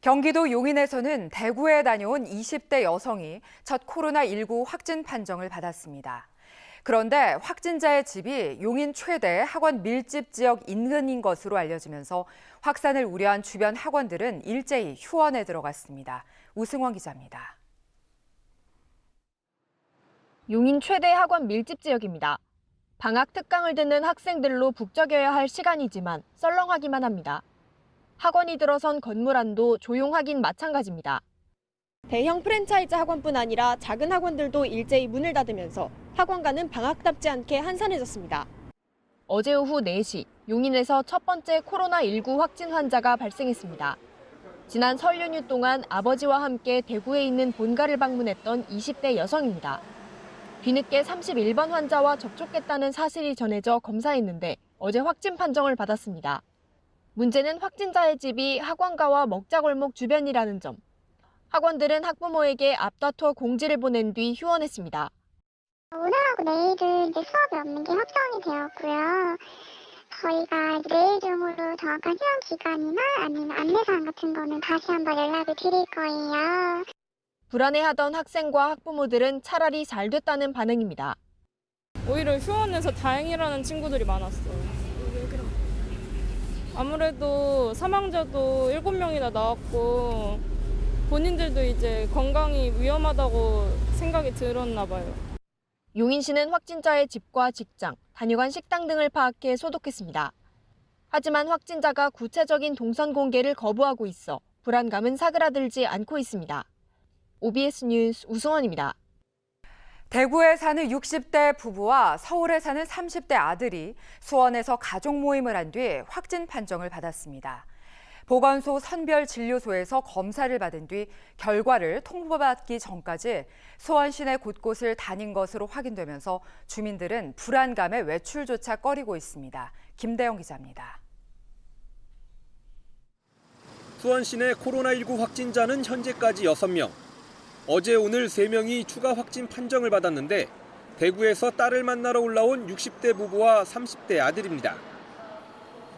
경기도 용인에서는 대구에 다녀온 20대 여성이 첫 코로나19 확진 판정을 받았습니다. 그런데 확진자의 집이 용인 최대 학원 밀집 지역 인근인 것으로 알려지면서 확산을 우려한 주변 학원들은 일제히 휴원에 들어갔습니다. 우승원 기자입니다. 용인 최대 학원 밀집 지역입니다. 방학 특강을 듣는 학생들로 북적여야 할 시간이지만 썰렁하기만 합니다. 학원이 들어선 건물 안도 조용하긴 마찬가지입니다. 대형 프랜차이즈 학원뿐 아니라 작은 학원들도 일제히 문을 닫으면서 학원가는 방학답지 않게 한산해졌습니다. 어제 오후 4시, 용인에서 첫 번째 코로나19 확진 환자가 발생했습니다. 지난 설 연휴 동안 아버지와 함께 대구에 있는 본가를 방문했던 20대 여성입니다. 뒤늦게 31번 환자와 접촉했다는 사실이 전해져 검사했는데 어제 확진 판정을 받았습니다. 문제는 확진자의 집이 학원가와 먹자골목 주변이라는 점. 학원들은 학부모에게 앞다퉈 공지를 보낸 뒤 휴원했습니다. 오늘하고 내일은 수업이 없는 게 확정이 되었고요. 저희가 내일 중으로 정확한 휴원 기간이나 아니면 안내사항 같은 거는 다시 한번 연락을 드릴 거예요. 불안해하던 학생과 학부모들은 차라리 잘 됐다는 반응입니다. 오히려 휴원해서 다행이라는 친구들이 많았어요. 왜 그럼? 아무래도 사망자도 7명이나 나왔고 본인들도 이제 건강이 위험하다고 생각이 들었나 봐요. 용인시는 확진자의 집과 직장, 다녀간 식당 등을 파악해 소독했습니다. 하지만 확진자가 구체적인 동선 공개를 거부하고 있어 불안감은 사그라들지 않고 있습니다. OBS 뉴스 우승원입니다. 대구에 사는 60대 부부와 서울에 사는 30대 아들이 수원에서 가족 모임을 한 뒤 확진 판정을 받았습니다. 보건소 선별진료소에서 검사를 받은 뒤 결과를 통보받기 전까지 수원 시내 곳곳을 다닌 것으로 확인되면서 주민들은 불안감에 외출조차 꺼리고 있습니다. 김대영 기자입니다. 수원 시내 코로나19 확진자는 현재까지 6명. 어제 오늘 3명이 추가 확진 판정을 받았는데 대구에서 딸을 만나러 올라온 60대 부부와 30대 아들입니다.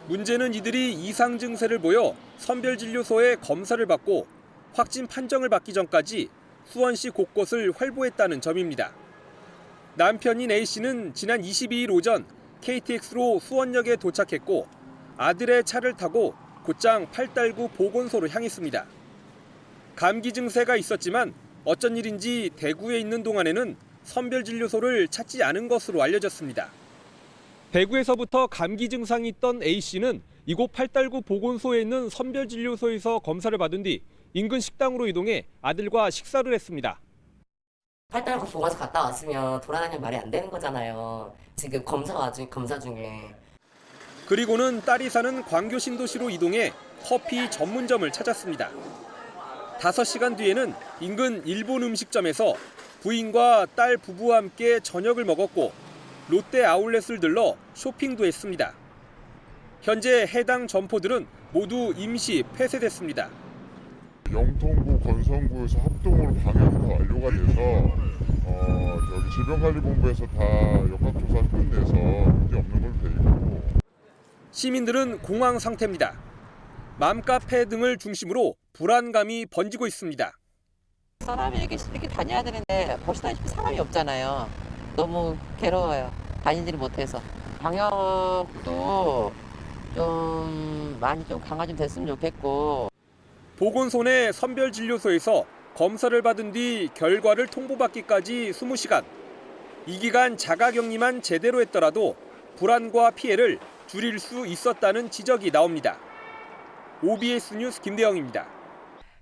문제는 이들이 이상 증세를 보여 선별진료소에 검사를 받고 확진 판정을 받기 전까지 수원시 곳곳을 활보했다는 점입니다. 남편인 A씨는 지난 22일 오전 KTX로 수원역에 도착했고 아들의 차를 타고 곧장 팔달구 보건소로 향했습니다. 감기 증세가 있었지만 어쩐 일인지 대구에 있는 동안에는 선별진료소를 찾지 않은 것으로 알려졌습니다. 대구에서부터 감기 증상이 있던 A씨는 이곳 팔달구 보건소에 있는 선별진료소에서 검사를 받은 뒤 인근 식당으로 이동해 아들과 식사를 했습니다. 팔달구 보건소 갔다 왔으면 돌아다니면 말이 안 되는 거잖아요. 지금 검사 중에. 그리고는 딸이 사는 광교 신도시로 이동해 커피 전문점을 찾았습니다. 5시간 뒤에는 인근 일본 음식점에서 부인과 딸 부부와 함께 저녁을 먹었고 롯데 아울렛을 들러 쇼핑도 했습니다. 현재 해당 점포들은 모두 임시 폐쇄됐습니다. 영통구, 건성구에서 합동으로 방역이 다 완료가 돼서 저기 질병관리본부에서 다 역학조사 끝내서 문제 없는 걸로 돼 있고. 시민들은 공황 상태입니다. 맘카페 등을 중심으로 불안감이 번지고 있습니다. 사람이 이렇게 다녀야 되는데 보시다시피 사람이 없잖아요. 너무 괴로워요. 다니지를 못해서. 방역도 좀 많이 좀 강화 좀 됐으면 좋겠고. 보건소 내 선별진료소에서 검사를 받은 뒤 결과를 통보받기까지 20시간. 이 기간 자가격리만 제대로 했더라도 불안과 피해를 줄일 수 있었다는 지적이 나옵니다. OBS 뉴스 김대영입니다.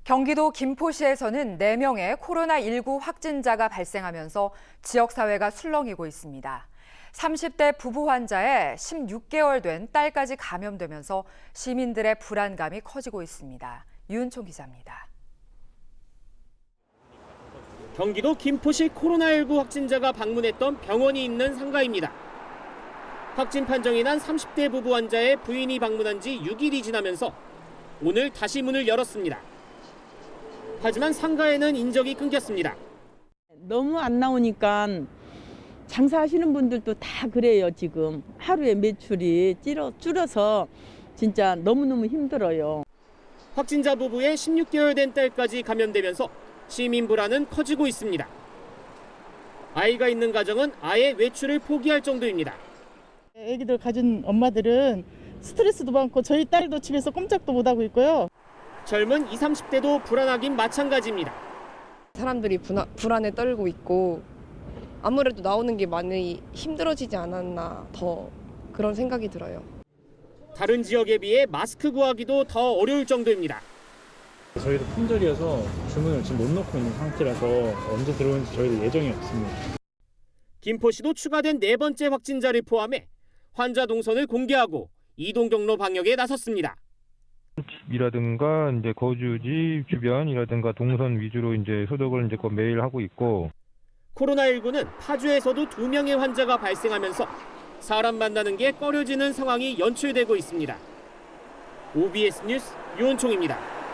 경기도 김포시에서는 4명의 코로나19 확진자가 발생하면서 지역사회가 술렁이고 있습니다. 30대 부부 환자의 16개월 된 딸까지 감염되면서 시민들의 불안감이 커지고 있습니다. 유은총 기자입니다. 경기도 김포시 코로나19 확진자가 방문했던 병원이 있는 상가입니다. 확진 판정이 난 30대 부부 환자의 부인이 방문한 지 6일이 지나면서 오늘 다시 문을 열었습니다. 하지만 상가에는 인적이 끊겼습니다. 너무 안 나오니까 장사하시는 분들도 다 그래요. 지금 하루에 매출이 줄어서 진짜 너무너무 힘들어요. 확진자 부부의 16개월 된 딸까지 감염되면서 시민 불안은 커지고 있습니다. 아이가 있는 가정은 아예 외출을 포기할 정도입니다. 아기들 가진 엄마들은 스트레스도 많고 저희 딸도 집에서 꼼짝도 못하고 있고요. 젊은 20, 30대도 불안하긴 마찬가지입니다. 사람들이 불안에 떨고 있고 아무래도 나오는 게 많이 힘들어지지 않았나 더 그런 생각이 들어요. 다른 지역에 비해 마스크 구하기도 더 어려울 정도입니다. 저희도 품절이어서 주문을 지금 못 넣고 있는 상태라서 언제 들어오는지 저희도 예정이 없습니다. 김포시도 추가된 4번째 확진자를 포함해 환자 동선을 공개하고 이동 경로 방역에 나섰습니다. 집이라든가 이제 거주지 주변이라든가 동선 위주로 이제 소독을 이제 매일 하고 있고. 코로나19는 파주에서도 2명의 환자가 발생하면서 사람 만나는 게 꺼려지는 상황이 연출되고 있습니다. OBS 뉴스 유원총입니다.